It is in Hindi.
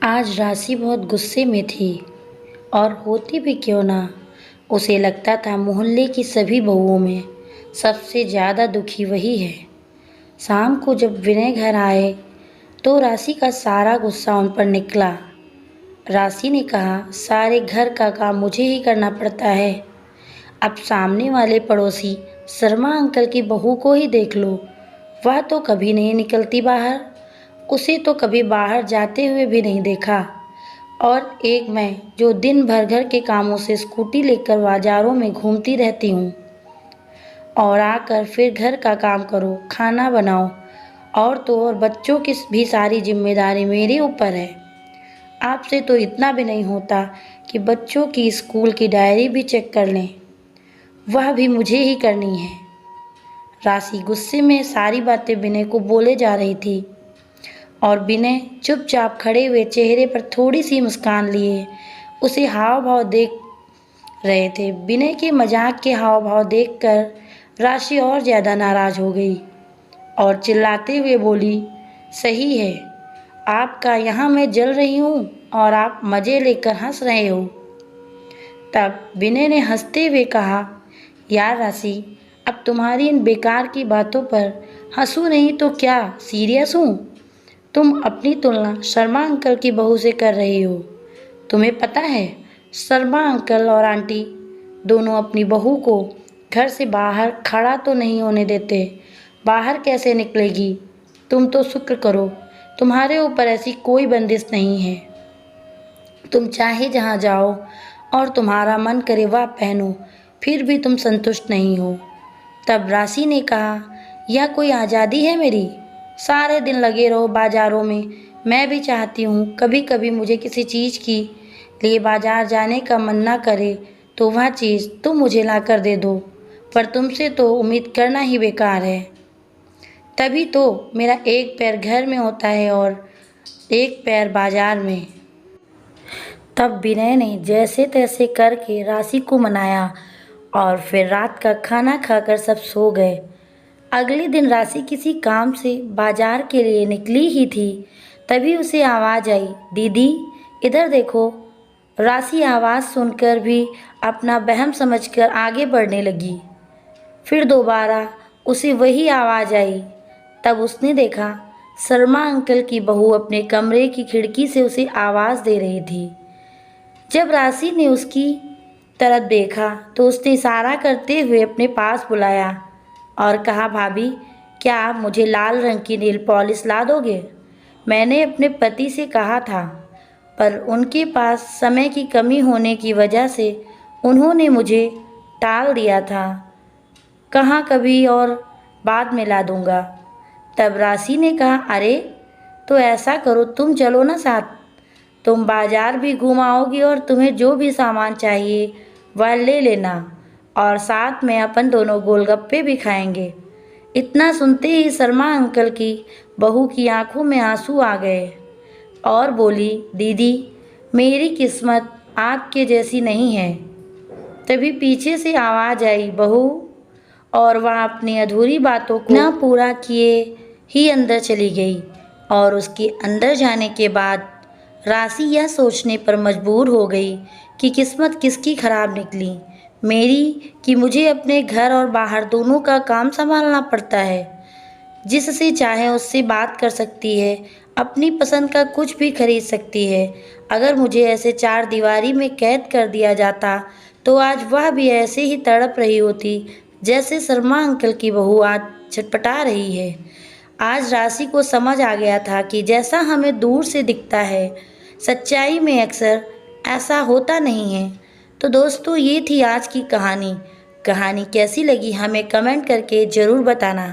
आज राशि बहुत गुस्से में थी और होती भी क्यों ना। उसे लगता था मोहल्ले की सभी बहुओं में सबसे ज़्यादा दुखी वही है। शाम को जब विनय घर आए तो राशि का सारा गुस्सा उन पर निकला। राशि ने कहा, सारे घर का काम मुझे ही करना पड़ता है। अब सामने वाले पड़ोसी शर्मा अंकल की बहू को ही देख लो, वह तो कभी नहीं निकलती बाहर। उसे तो कभी बाहर जाते हुए भी नहीं देखा। और एक मैं जो दिन भर घर के कामों से स्कूटी लेकर बाजारों में घूमती रहती हूँ और आकर फिर घर का काम करो, खाना बनाओ, और तो और बच्चों की भी सारी जिम्मेदारी मेरे ऊपर है। आपसे तो इतना भी नहीं होता कि बच्चों की स्कूल की डायरी भी चेक कर लें, वह भी मुझे ही करनी है। राशि गुस्से में सारी बातें विनय को बोले जा रही थी और विनय चुपचाप खड़े हुए चेहरे पर थोड़ी सी मुस्कान लिए उसे हाव भाव देख रहे थे। विनय के मजाक के हाव भाव देखकर राशि और ज़्यादा नाराज़ हो गई और चिल्लाते हुए बोली, सही है, आपका यहाँ मैं जल रही हूँ और आप मज़े लेकर हंस रहे हो। तब विनय ने हंसते हुए कहा, यार राशि, अब तुम्हारी इन बेकार की बातों पर हंसूं नहीं तो क्या सीरियस हूँ। तुम अपनी तुलना शर्मा अंकल की बहू से कर रही हो। तुम्हें पता है, शर्मा अंकल और आंटी दोनों अपनी बहू को घर से बाहर खड़ा तो नहीं होने देते। बाहर कैसे निकलेगी? तुम तो शुक्र करो, तुम्हारे ऊपर ऐसी कोई बंदिश नहीं है। तुम चाहे जहाँ जाओ और तुम्हारा मन करे वह पहनो, फिर भी तुम संतुष्ट नहीं हो। तब राशि ने कहा, यह कोई आज़ादी है मेरी? सारे दिन लगे रहो बाज़ारों में। मैं भी चाहती हूँ कभी कभी मुझे किसी चीज़ की लिए बाज़ार जाने का मन ना करे तो वह चीज़ तुम मुझे ला कर दे दो, पर तुमसे तो उम्मीद करना ही बेकार है। तभी तो मेरा एक पैर घर में होता है और एक पैर बाज़ार में। तब विनय ने जैसे तैसे करके राशि को मनाया और फिर रात का खाना खाकर सब सो गए। अगले दिन राशि किसी काम से बाजार के लिए निकली ही थी, तभी उसे आवाज़ आई, दीदी इधर देखो। राशि आवाज़ सुनकर भी अपना वहम समझकर आगे बढ़ने लगी। फिर दोबारा उसे वही आवाज़ आई। तब उसने देखा शर्मा अंकल की बहू अपने कमरे की खिड़की से उसे आवाज़ दे रही थी। जब राशि ने उसकी तरफ देखा तो उसने इशारा करते हुए अपने पास बुलाया और कहा, भाभी क्या आप मुझे लाल रंग की नेल पॉलिश ला दोगे? मैंने अपने पति से कहा था, पर उनके पास समय की कमी होने की वजह से उन्होंने मुझे टाल दिया था। कहाँ कभी और बाद में ला दूँगा। तब राशि ने कहा, अरे तो ऐसा करो, तुम चलो ना साथ। तुम बाजार भी घूम आओगी और तुम्हें जो भी सामान चाहिए वह ले लेना, और साथ में अपन दोनों गोलगप्पे भी खाएंगे। इतना सुनते ही शर्मा अंकल की बहू की आंखों में आंसू आ गए और बोली, दीदी मेरी किस्मत आपके जैसी नहीं है। तभी पीछे से आवाज़ आई, बहू, और वह अपनी अधूरी बातों को ना पूरा किए ही अंदर चली गई। और उसके अंदर जाने के बाद राशि यह सोचने पर मजबूर हो गई कि किस्मत किसकी खराब निकली, मेरी कि मुझे अपने घर और बाहर दोनों का काम संभालना पड़ता है। जिससे चाहे उससे बात कर सकती है, अपनी पसंद का कुछ भी खरीद सकती है। अगर मुझे ऐसे चार दीवारी में कैद कर दिया जाता तो आज वह भी ऐसे ही तड़प रही होती जैसे शर्मा अंकल की बहू आज छटपटा रही है। आज राशि को समझ आ गया था कि जैसा हमें दूर से दिखता है, सच्चाई में अक्सर ऐसा होता नहीं है। तो दोस्तों, ये थी आज की कहानी। कहानी कैसी लगी हमें कमेंट करके ज़रूर बताना।